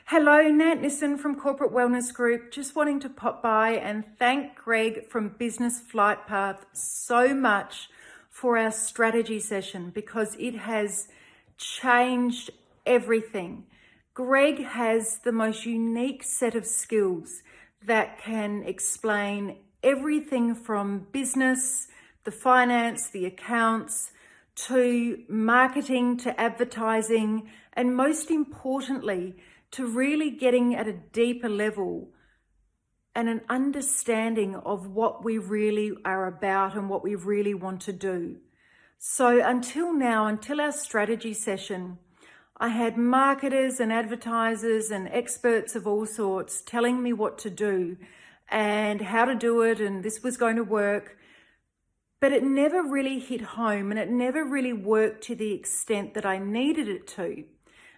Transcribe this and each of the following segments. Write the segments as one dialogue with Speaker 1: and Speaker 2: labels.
Speaker 1: Hello, Nat Nissen from Corporate Wellness Group. Just wanting to pop by and thank Greg from Business Flight Path so much for our strategy session because it has changed everything. Greg has the most unique set of skills that can explain everything from business, the finance, the accounts, to marketing, to advertising, and most importantly, to really getting at a deeper level and an understanding of what we really are about and what we really want to do. So until now, until our strategy session, I had marketers and advertisers and experts of all sorts telling me what to do and how to do it, and this was going to work. But it never really hit home and it never really worked to the extent that I needed it to.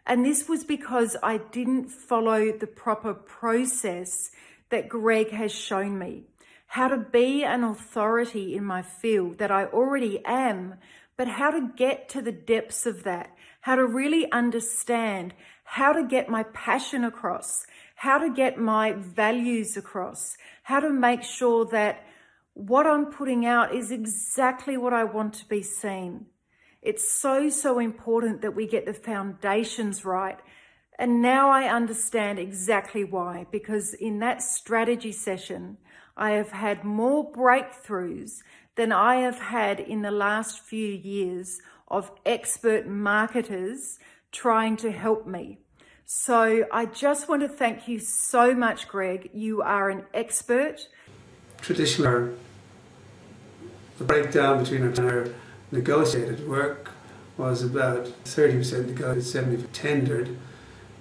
Speaker 1: And this was because I didn't follow the proper process that Greg has shown me. How to be an authority in my field that I already am, but how to get to the depths of that, how to really understand, how to get my passion across, how to get my values across, how to make sure that what I'm putting out is exactly what I want to be seen. It's so important that we get the foundations right. And now I understand exactly why, because in that strategy session, I have had more breakthroughs than I have had in the last few years of expert marketers trying to help me. So I just want to thank you so much, Greg. You are an expert.
Speaker 2: Traditionally, the breakdown between our negotiated work was about 30% negotiated, 70% tendered,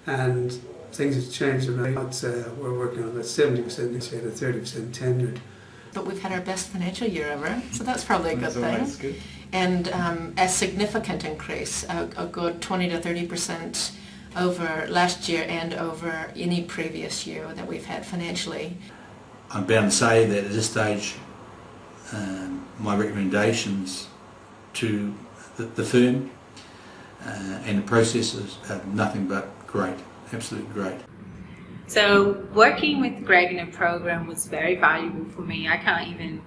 Speaker 2: and things have changed. And I'd say we're working on about 70% negotiated, 30% tendered.
Speaker 3: But we've had our best financial year ever, so that's probably a good thing.
Speaker 4: That's good.
Speaker 3: And a significant increase, a good 20 to 30% over last year and over any previous year that we've had financially.
Speaker 5: I'm bound to say that at this stage, my recommendations to the firm and the processes are nothing but great, absolutely great.
Speaker 6: So working with Greg in a program was very valuable for me. I can't even,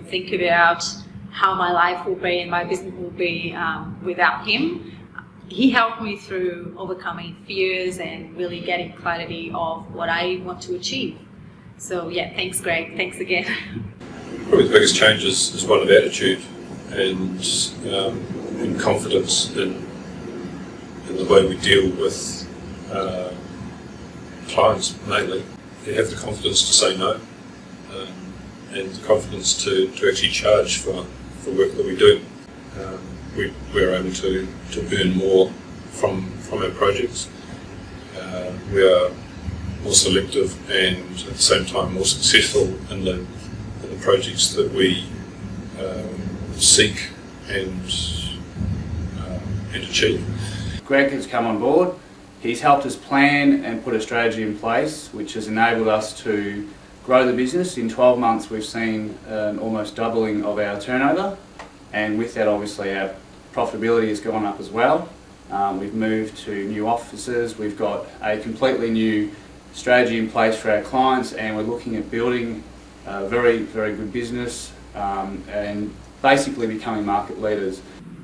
Speaker 6: think about how my life will be and my business will be without him. He helped me through overcoming fears and really getting clarity of what I want to achieve. So yeah, thanks Greg, thanks again.
Speaker 7: Probably the biggest change is one of attitude and confidence in the way we deal with clients mainly. They have the confidence to say no and the confidence to actually charge for work that we do. We're able to earn more from our projects. We are more selective and at the same time more successful in the projects that we seek and achieve.
Speaker 4: Greg has come on board. He's helped us plan and put a strategy in place which has enabled us to grow the business. In 12 months we've seen an almost doubling of our turnover, and with that obviously our profitability has gone up as well. We've moved to new offices, we've got a completely new strategy in place for our clients, and we're looking at building a very good business and basically becoming market leaders.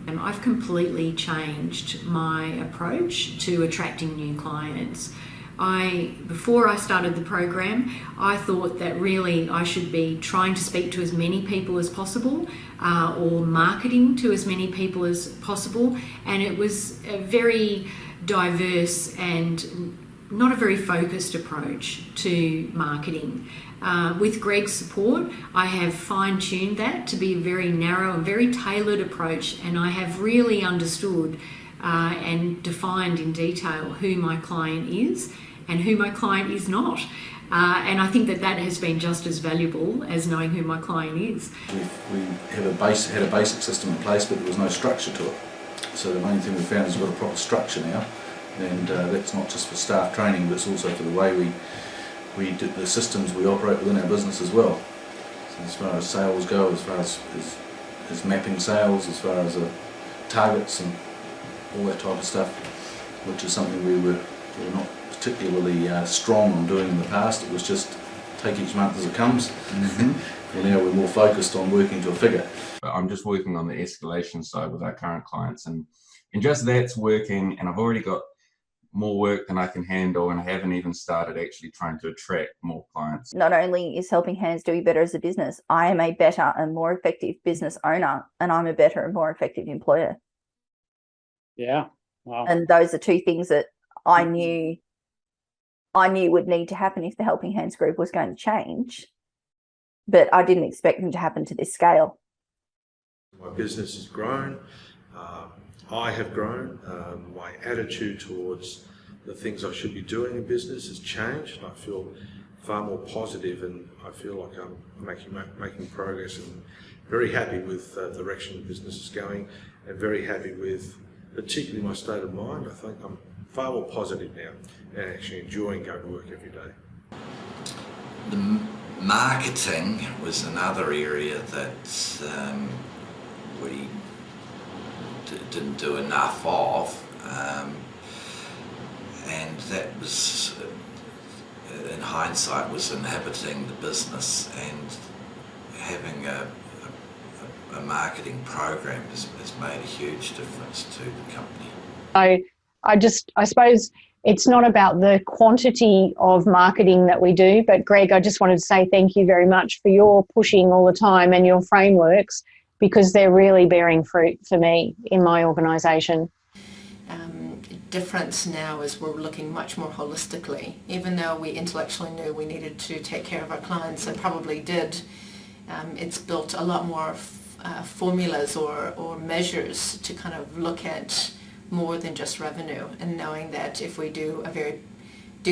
Speaker 8: I've completely changed my approach to attracting new clients. Before I started the program, I thought that really I should be trying to speak to as many people as possible or marketing to as many people as possible, and it was a very diverse and not a very focused approach to marketing. With Greg's support, I have fine-tuned that to be a very narrow and very tailored approach, and I have really understood and defined in detail who my client is and who my client is not. And I think that has been just as valuable as knowing who my client is.
Speaker 9: We had a basic system in place, but there was no structure to it. So the main thing we found is we've got a proper structure now, and that's not just for staff training, but it's also for the way we do the systems we operate within our business as well. So as far as sales go, as far as mapping sales, as far as targets and all that type of stuff, which is something we were we were not particularly strong on doing in the past. It was just take each month as it comes. And now we're more focused on working to a figure.
Speaker 10: I'm just working on the escalation side with our current clients, and just that's working, and I've already got more work than I can handle, and I haven't even started actually trying to attract more clients.
Speaker 11: Not only is Helping Hands doing better as a business, I am a better and more effective business owner, and I'm a better and more effective employer.
Speaker 12: Yeah. Wow.
Speaker 11: And those are two things that I knew would need to happen if the Helping Hands group was going to change, but I didn't expect them to happen to this scale.
Speaker 13: My business has grown. I have grown. My attitude towards the things I should be doing in business has changed. I feel far more positive, and I feel like I'm making progress, and very happy with the direction the business is going, and very happy with particularly my state of mind. I think I'm far more positive now and actually enjoying going to work every day.
Speaker 14: The marketing was another area that we didn't do enough of, and that was, in hindsight, was inhibiting the business, and having a marketing program has made a huge difference to the company.
Speaker 15: I suppose it's not about the quantity of marketing that we do, but Greg, I just wanted to say thank you very much for your pushing all the time and your frameworks, because they're really bearing fruit for me in my organisation.
Speaker 3: Difference now is we're looking much more holistically. Even though we intellectually knew we needed to take care of our clients and probably did, it's built a lot more formulas or measures to kind of look at more than just revenue, and knowing that if we do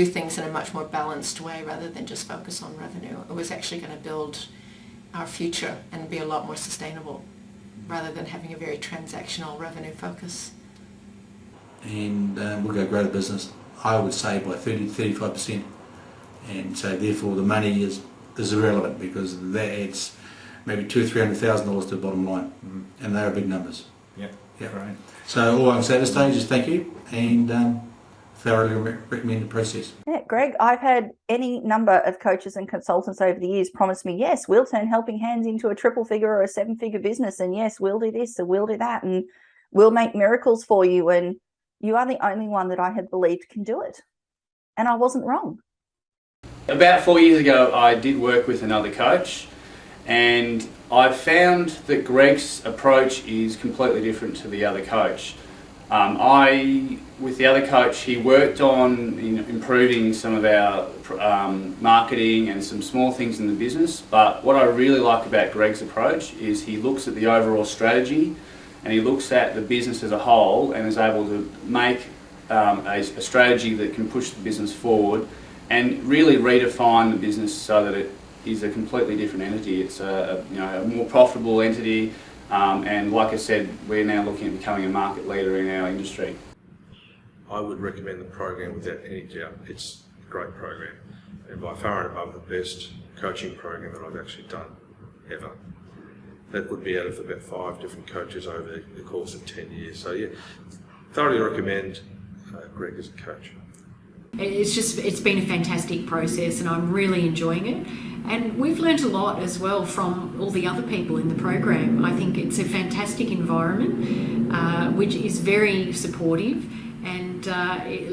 Speaker 3: things in a much more balanced way rather than just focus on revenue, it was actually going to build our future and be a lot more sustainable rather than having a very transactional revenue focus.
Speaker 5: And we're going to grow the business, I would say, by 30 to 35%. And so therefore the money is irrelevant, because that adds maybe $200,000 or $300,000 to the bottom line. And they are big numbers.
Speaker 10: Yeah.
Speaker 5: Right. So all I can say at this stage is thank you, and thoroughly recommend the process.
Speaker 11: Yeah, Greg, I've had any number of coaches and consultants over the years promise me, yes, we'll turn Helping Hands into a triple figure or a seven-figure business, and yes, we'll do this and we'll do that, and we'll make miracles for you, and you are the only one that I had believed can do it. And I wasn't wrong.
Speaker 4: About 4 years ago, I did work with another coach, and I found that Greg's approach is completely different to the other coach. With the other coach, he worked on improving some of our marketing and some small things in the business, but what I really like about Greg's approach is he looks at the overall strategy, and he looks at the business as a whole and is able to make a strategy that can push the business forward and really redefine the business so that it is a completely different entity. It's a more profitable entity, and like I said, we're now looking at becoming a market leader in our industry.
Speaker 13: I would recommend the program without any doubt. It's a great program, and by far and above the best coaching program that I've actually done ever. That would be out of about 5 different coaches over the course of 10 years. So yeah, thoroughly recommend Greg as a coach.
Speaker 8: It's been a fantastic process, and I'm really enjoying it. And we've learnt a lot as well from all the other people in the program. I think it's a fantastic environment, which is very supportive, and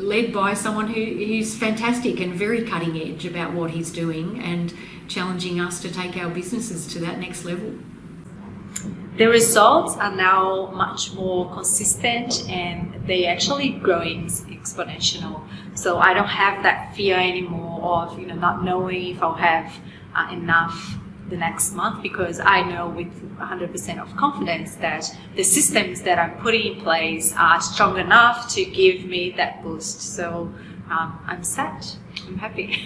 Speaker 8: led by someone who's fantastic and very cutting edge about what he's doing and challenging us to take our businesses to that next level.
Speaker 6: The results are now much more consistent, and they actually growing exponential. So I don't have that fear anymore of not knowing if I'll have enough the next month, because I know with 100% of confidence that the systems that I'm putting in place are strong enough to give me that boost. So I'm set. I'm happy.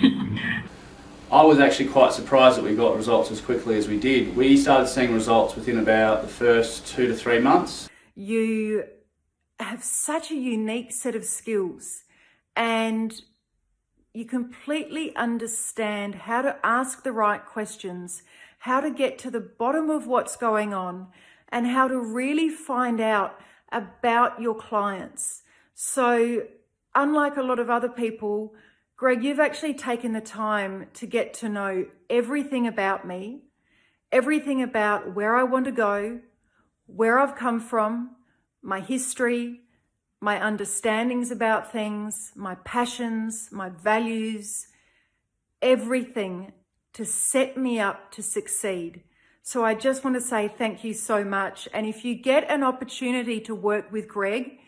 Speaker 4: I was actually quite surprised that we got results as quickly as we did. We started seeing results within about the first 2 to 3 months.
Speaker 1: You have such a unique set of skills, and you completely understand how to ask the right questions, how to get to the bottom of what's going on, and how to really find out about your clients. So unlike a lot of other people, Greg, you've actually taken the time to get to know everything about me, everything about where I want to go, where I've come from, my history, my understandings about things, my passions, my values, everything to set me up to succeed. So I just want to say thank you so much. And if you get an opportunity to work with Greg,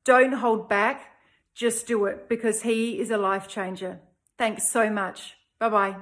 Speaker 1: don't hold back. Just do it, because he is a life changer. Thanks so much. Bye-bye.